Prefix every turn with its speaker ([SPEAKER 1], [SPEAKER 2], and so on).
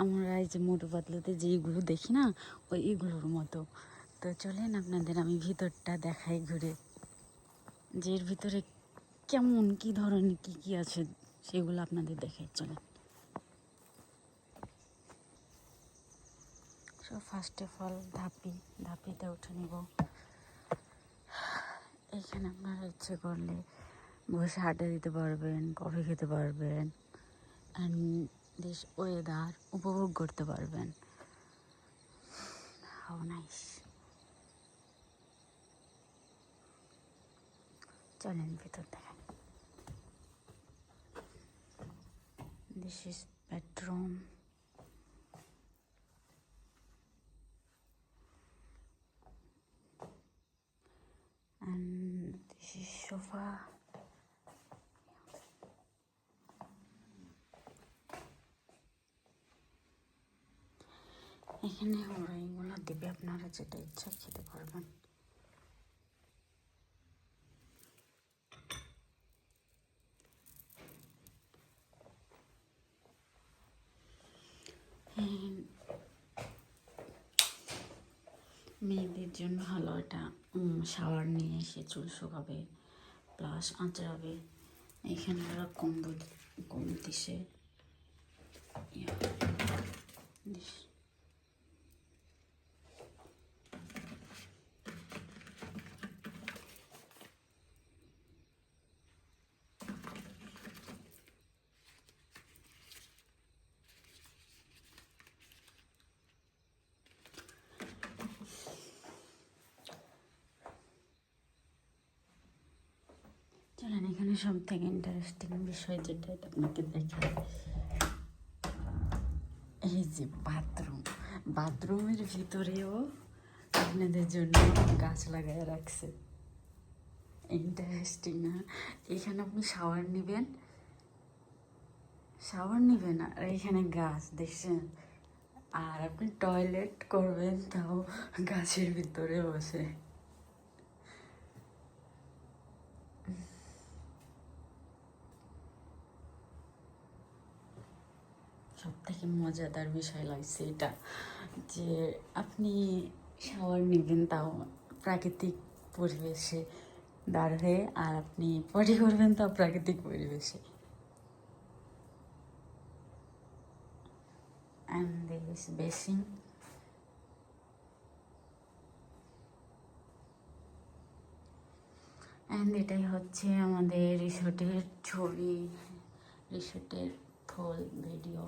[SPEAKER 1] আমরা এই যে মোটু পাতলুতে যেইগুলো দেখি না ওই এগুলোর মতো। তো চলেন আপনাদের আমি ভিতরটা দেখাই ঘুরে, যে এর ভিতরে কেমন কী ধরনের কী আছে সেগুলো আপনাদের দেখাই। চলেন। সো ফার্স্ট অফ অল ধাপিতে উঠে নিব। এখানে আপনারা ইচ্ছে করলে বসে আড্ডা দিতে পারবেন, কফি খেতে পারবেন, অ্যান্ড দিস ওয়েদার উপভোগ করতে পারবেন। How nice. চলেন ভিতর দেখেন। This is bedroom, and this is sofa. এখানে ওরা এগুলো দেবে, আপনারা যেটা ইচ্ছা খেতে পারবেন। মেয়েদের জন্য ভালো এটা, শাওয়ার নিয়ে এসে চুল শুকাবে প্লাস আঁচড়াবে। এখানে ওরা কম দিছে। চলেন এখানে সব থেকে ইন্টারেস্টিং বিষয় যেটা এটা আপনাকে দেখায়, এই যে বাথরুমের ভিতরেও আপনাদের জন্য গাছ লাগায় রাখছে। ইন্টারেস্টিং না? এখানে আপনি শাওয়ার নেবেন আর এখানে গাছ দেখছেন, আর আপনি টয়লেট করবেন তাও গাছের ভিতরে বসে। সব থেকে মজাদার বিষয় লাগছে এটা, যে আপনি শাওয়ার নেবেন তাও প্রাকৃতিক পরিবেশে দাঁড় হয়ে, আর আপনি পটি করবেন তাও প্রাকৃতিক পরিবেশে। অ্যান্ড দিস বেসিং, অ্যান্ড এটাই হচ্ছে আমাদের রিসোর্টের ছবি, রিসোর্টের ফুল ভিডিও।